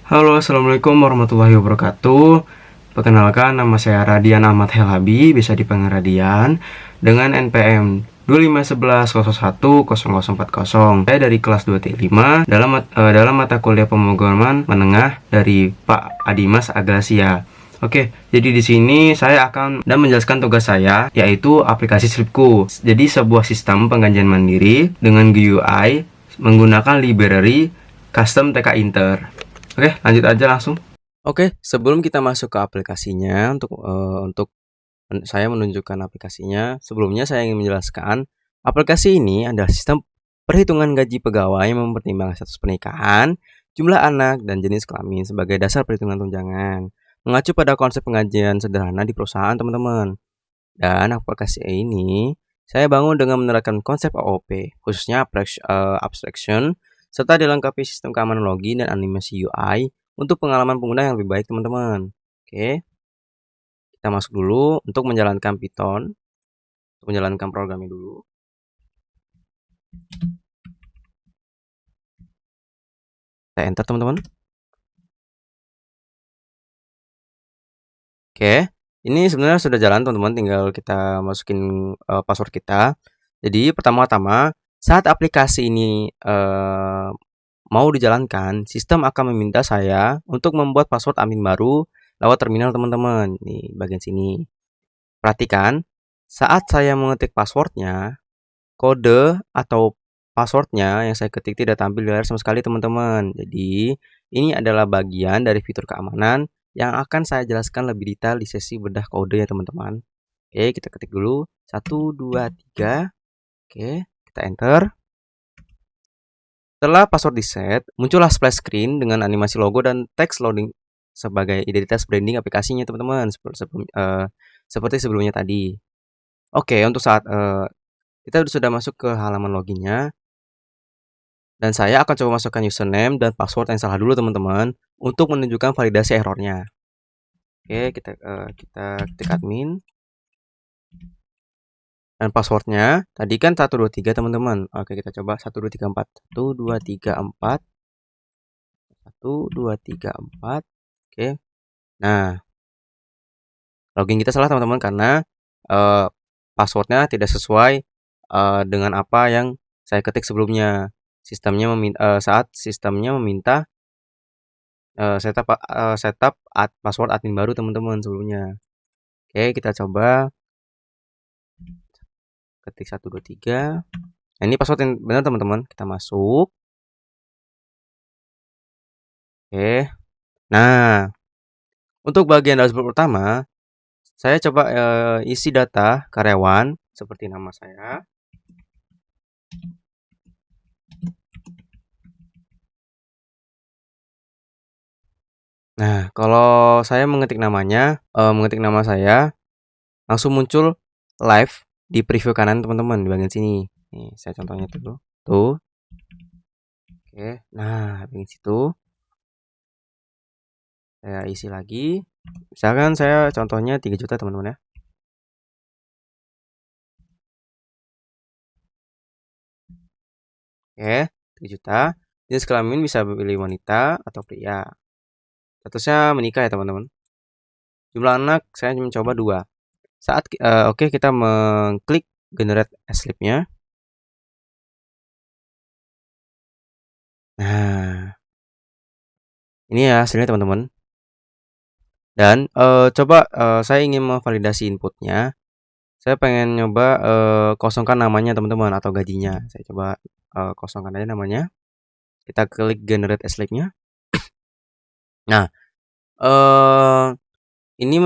Halo, assalamualaikum warahmatullahi wabarakatuh. Perkenalkan, nama saya Radian Ahmad Helhabi, bisa dipanggil Radian, dengan NPM 2511010040. Saya dari kelas 2T5 dalam mata kuliah pemrograman menengah dari Pak Adimas Agrasia. Oke, jadi di sini saya akan menjelaskan tugas saya, yaitu aplikasi Slipku. Jadi sebuah sistem pengkajian mandiri dengan GUI menggunakan library custom TK Inter. Oke, lanjut aja langsung. Oke, sebelum kita masuk ke aplikasinya, untuk saya menunjukkan aplikasinya, sebelumnya saya ingin menjelaskan, aplikasi ini adalah sistem perhitungan gaji pegawai yang mempertimbangkan status pernikahan, jumlah anak, dan jenis kelamin sebagai dasar perhitungan tunjangan. Mengacu pada konsep penggajian sederhana di perusahaan, teman-teman. Dan aplikasi ini saya bangun dengan menerapkan konsep AOP, khususnya abstraction, serta dilengkapi sistem keamanan login dan animasi UI untuk pengalaman pengguna yang lebih baik, teman-teman. Oke, kita masuk dulu untuk menjalankan Python, untuk menjalankan programnya dulu. Saya enter, teman-teman. Oke, ini sebenarnya sudah jalan, teman-teman, tinggal kita masukin password kita. Jadi pertama-tama saat aplikasi ini mau dijalankan, sistem akan meminta saya untuk membuat password admin baru lewat terminal, teman-teman. Nih, bagian sini. Perhatikan, saat saya mengetik passwordnya, kode atau passwordnya yang saya ketik tidak tampil di layar sama sekali, teman-teman. Jadi, ini adalah bagian dari fitur keamanan yang akan saya jelaskan lebih detail di sesi bedah kode ya, teman-teman. Oke, kita ketik dulu 1, 2, 3. Oke, kita enter. Setelah password di-set, muncullah splash screen dengan animasi logo dan teks loading sebagai identitas branding aplikasinya, teman-teman, seperti sebelumnya tadi. Oke, untuk saat kita sudah masuk ke halaman loginnya, dan saya akan coba masukkan username dan password yang salah dulu, teman-teman, untuk menunjukkan validasi errornya. Oke, kita ketik admin. Dan passwordnya tadi kan 123, teman-teman. Oke, kita coba 1234. 1234. 1234. Oke. Nah, login kita salah, teman-teman, karena passwordnya tidak sesuai dengan apa yang saya ketik sebelumnya. Saat sistemnya meminta setup password admin baru, teman-teman, sebelumnya. Oke, kita coba ketik 123. Nah, ini password yang benar, teman-teman. Kita masuk. Oke. Nah, untuk bagian dashboard pertama, saya coba isi data karyawan seperti nama saya. Nah, kalau saya mengetik nama saya, langsung muncul live di preview kanan, teman-teman, di bagian sini. Nih, saya contohnya dulu. Tuh. Oke. Nah, di situ saya isi lagi. Misalkan saya contohnya 3 juta, teman-teman, ya. Oke, 3 juta. Jenis kelamin bisa pilih wanita atau pria. Statusnya menikah ya, teman-teman. Jumlah anak saya mencoba 2. Oke, kita mengklik generate slip-nya. Nah, ini ya hasilnya, teman-teman. Dan coba saya ingin memvalidasi inputnya. Saya pengen nyoba kosongkan namanya, teman-teman, atau gajinya. Saya coba kosongkan aja namanya. Kita klik generate slip-nya. Nah, ini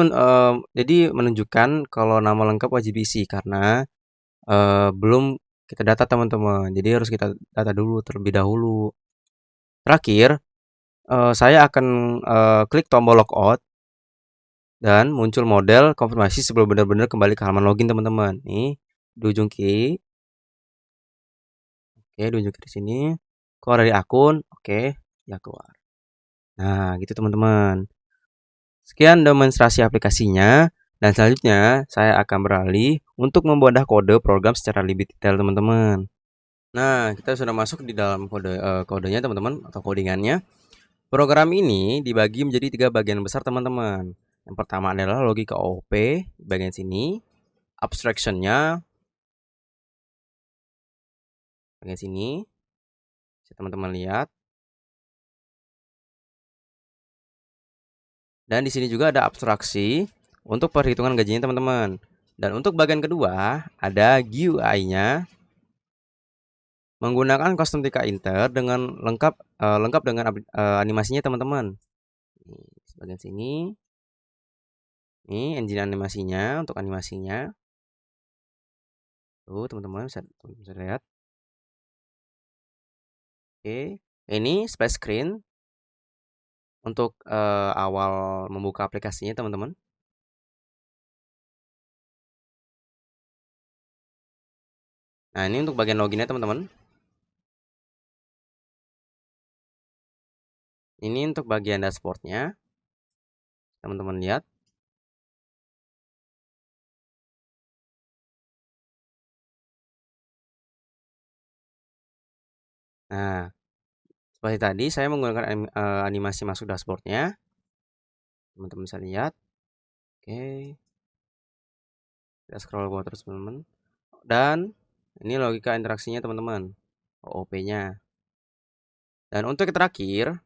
jadi menunjukkan kalau nama lengkap wajib isi karena belum kita data, teman-teman. Jadi harus kita data dulu terlebih dahulu. Terakhir, saya akan klik tombol logout dan muncul model konfirmasi sebelum benar-benar kembali ke halaman login, teman-teman. Nih, di ujung kiri. Oke, di ujung kiri sini. Keluar dari akun. Oke, ya keluar. Nah, gitu, teman-teman. Sekian demonstrasi aplikasinya. Dan selanjutnya, saya akan beralih untuk membuat kode program secara lebih detail, teman-teman. Nah, kita sudah masuk di dalam kodenya, teman-teman, atau codingannya. Program ini dibagi menjadi 3 bagian besar teman-teman. Yang pertama adalah logika OOP, bagian sini, abstraction-nya bagian sini. Bisa teman-teman lihat. Dan di sini juga ada abstraksi untuk perhitungan gajinya teman-teman. Dan untuk bagian kedua ada GUI-nya menggunakan Cosmetica Inter dengan lengkap dengan animasinya teman-teman. Bagian sini. Ini engine animasinya untuk animasinya. Tuh teman-teman bisa lihat. Oke, ini splash screen untuk awal membuka aplikasinya teman-teman. Nah, ini untuk bagian loginnya teman-teman. Ini untuk bagian dashboardnya. Teman-teman lihat. Nah, seperti tadi saya menggunakan animasi masuk dashboardnya. Teman-teman bisa lihat. Oke. Kita scroll bawah terus teman-teman. Dan ini logika interaksinya teman-teman. OOP-nya. Dan untuk yang terakhir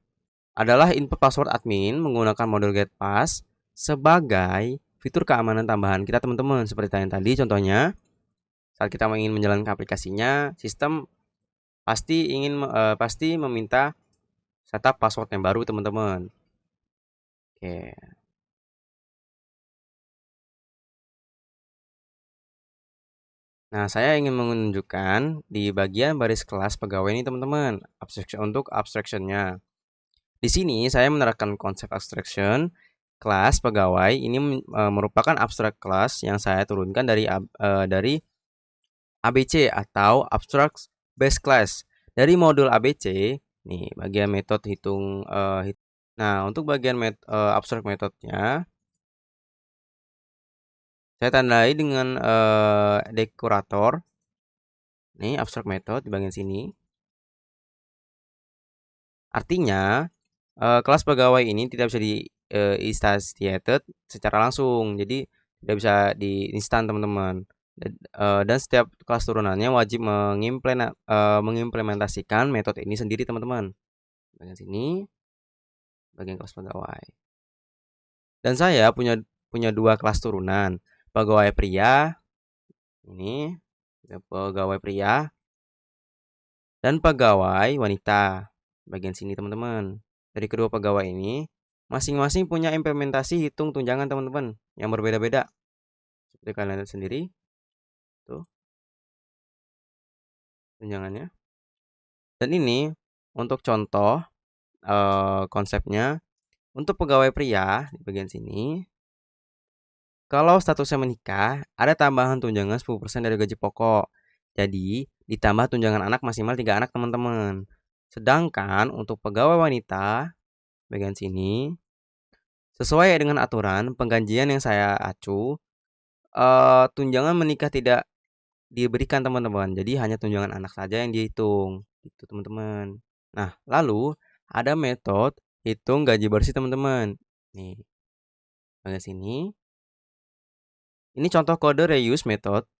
adalah input password admin menggunakan modul getPass sebagai fitur keamanan tambahan kita teman-teman. Seperti yang tadi contohnya, saat kita ingin menjalankan aplikasinya, sistem pasti meminta setup password yang baru teman-teman. Oke. Nah, saya ingin menunjukkan di bagian baris kelas pegawai ini teman-teman, untuk abstraction-nya. Di sini saya menerapkan konsep abstraction kelas pegawai ini merupakan abstract class yang saya turunkan dari ABC atau abstract base class. Dari modul ABC, nih bagian metode nah, untuk bagian abstract metodenya saya tandai dengan dekorator. Nih abstract method di bagian sini. Artinya kelas pegawai ini tidak bisa instantiated secara langsung. Jadi tidak bisa di instan teman-teman. Dan setiap kelas turunannya wajib mengimplementasikan metode ini sendiri teman-teman. Bagian sini, bagian kelas pegawai. Dan saya punya 2 kelas turunan. Pegawai pria, ini pegawai pria, dan pegawai wanita. Bagian sini teman-teman. Dari kedua pegawai ini, masing-masing punya implementasi hitung tunjangan teman-teman yang berbeda-beda. Seperti kalian lihat sendiri. Tuh. Tunjangannya. Dan ini untuk contoh konsepnya untuk pegawai pria di bagian sini. Kalau statusnya menikah, ada tambahan tunjangan 10% dari gaji pokok. Jadi, ditambah tunjangan anak maksimal 3 anak teman-teman. Sedangkan untuk pegawai wanita bagian sini, sesuai dengan aturan penggajian yang saya acu, tunjangan menikah tidak diberikan teman-teman. Jadi hanya tunjangan anak saja yang dihitung, gitu teman-teman. Nah, lalu ada metode hitung gaji bersih teman-teman. Nih, bagian sini. Ini contoh kode reuse method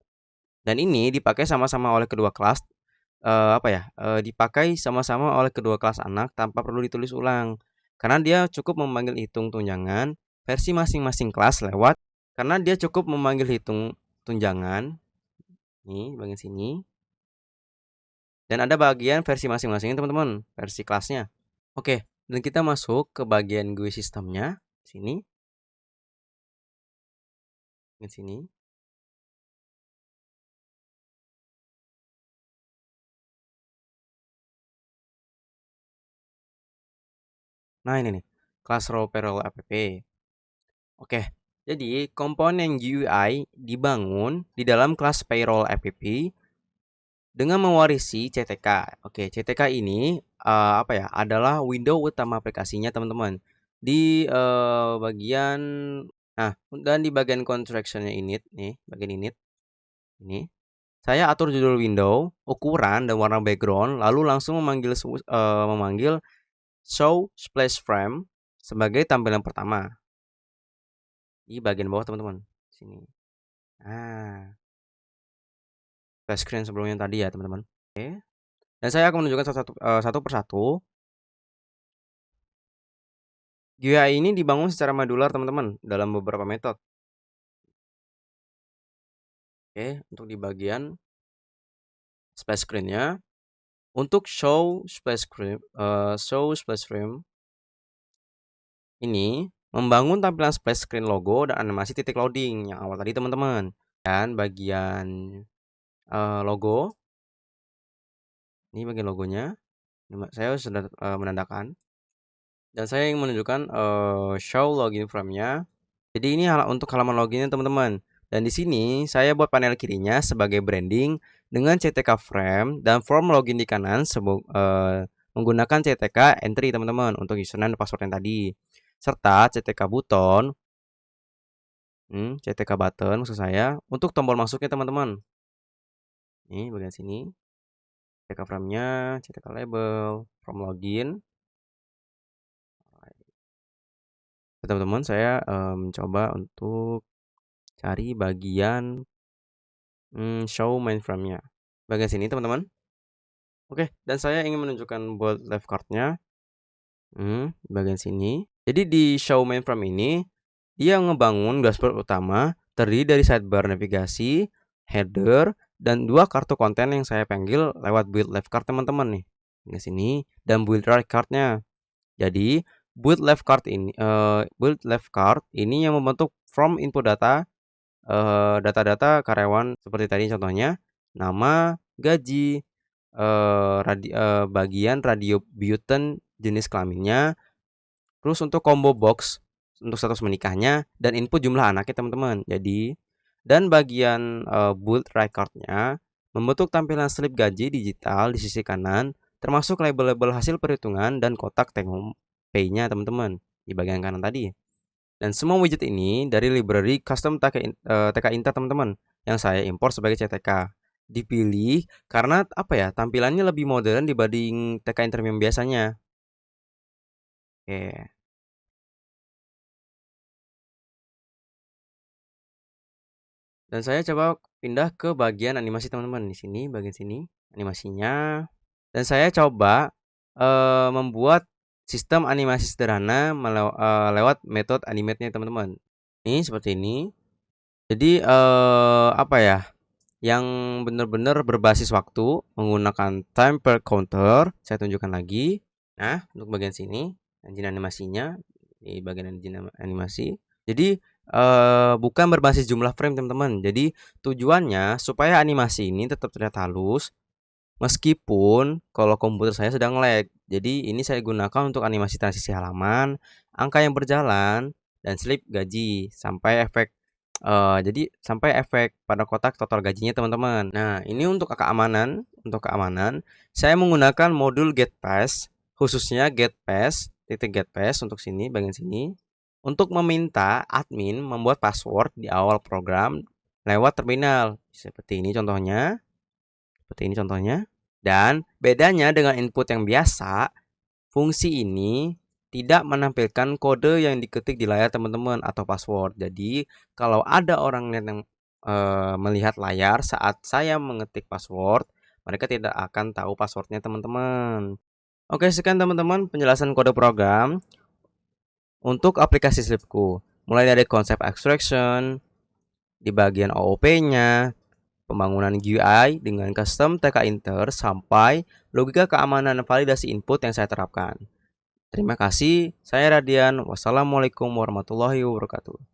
dan ini dipakai sama-sama oleh kedua kelas dipakai sama-sama oleh kedua kelas anak tanpa perlu ditulis ulang. Karena dia cukup memanggil hitung tunjangan versi masing-masing kelas lewat karena dia cukup memanggil hitung tunjangan nih bagian sini. Dan ada bagian versi masing-masing teman-teman, versi kelasnya. Oke, dan kita masuk ke bagian GUI sistemnya sini. Di sini. Nah, ini nih, kelas role payroll app. Oke, jadi komponen GUI dibangun di dalam kelas payroll app dengan mewarisi CTK. Oke, CTK ini adalah window utama aplikasinya teman-teman. Di bagian dan di bagian construction-nya init nih, bagian init ini. Saya atur judul window, ukuran dan warna background, lalu langsung memanggil show splash frame sebagai tampilan pertama. Di bagian bawah teman-teman, sini. Nah, splash screen sebelumnya tadi ya teman-teman. Oke. Dan saya akan menunjukkan satu persatu. GUI ini dibangun secara modular teman-teman dalam beberapa metode. Oke, untuk di bagian splash screen-nya, untuk show splash frame ini membangun tampilan splash screen logo dan animasi titik loading yang awal tadi teman-teman. Dan bagian logo, ini bagian logonya, saya sudah menandakan. Dan saya ingin menunjukkan show login frame-nya. Jadi ini untuk halaman loginnya teman-teman. Dan di sini saya buat panel kirinya sebagai branding dengan CTK frame dan form login di kanan menggunakan CTK entry teman-teman untuk username dan password yang tadi. Serta CTK button, CTK button maksud saya untuk tombol masuknya teman-teman. Ini bagian sini. CTK frame-nya, CTK label, form login. Teman-teman, saya mencoba untuk cari bagian show mainframe-nya. Bagian sini teman-teman. Oke, dan saya ingin menunjukkan bold left card-nya. Bagian sini. Jadi di show mainframe ini dia ngebangun dashboard utama terdiri dari sidebar navigasi, header, dan 2 kartu konten yang saya panggil lewat build left card teman-teman nih. Di sini dan build right card-nya. Jadi build left card ini yang membentuk from input data data-data karyawan seperti tadi contohnya nama, gaji, bagian radio button jenis kelaminnya, terus untuk combo box untuk status menikahnya dan input jumlah anaknya teman-teman. Jadi dan bagian build right card-nya membentuk tampilan slip gaji digital di sisi kanan termasuk label-label hasil perhitungan dan kotak take home pay-nya teman-teman di bagian kanan tadi. Dan semua widget ini dari library custom TK Inter teman-teman yang saya import sebagai CTK. Dipilih karena apa ya, tampilannya lebih modern dibanding TK Inter yang biasanya. Oke. Dan saya coba pindah ke bagian animasi teman-teman. Di sini bagian sini animasinya. Dan saya coba membuat sistem animasi sederhana lewat metode animate-nya teman-teman. Ini seperti ini. Jadi apa ya? Yang benar-benar berbasis waktu menggunakan time per counter. Saya tunjukkan lagi. Nah, untuk bagian sini engine animasinya di bagian engine animasi. Jadi bukan berbasis jumlah frame teman-teman. Jadi tujuannya supaya animasi ini tetap terlihat halus meskipun kalau komputer saya sedang lag. Jadi ini saya gunakan untuk animasi transisi halaman, angka yang berjalan, dan slip gaji sampai efek pada kotak total gajinya teman-teman. Nah ini untuk keamanan, saya menggunakan modul getPass, khususnya getPass untuk sini bagian sini, untuk meminta admin membuat password di awal program lewat terminal. Seperti ini contohnya. Dan bedanya dengan input yang biasa, fungsi ini tidak menampilkan kode yang diketik di layar teman-teman atau password. Jadi kalau ada orang yang melihat layar saat saya mengetik password, mereka tidak akan tahu passwordnya teman-teman. Oke, sekian teman-teman penjelasan kode program untuk aplikasi Slipku. Mulai dari konsep extraction, di bagian OOP-nya, pembangunan GUI dengan custom TK Inter sampai logika keamanan dan validasi input yang saya terapkan. Terima kasih, saya Radian. Wassalamualaikum warahmatullahi wabarakatuh.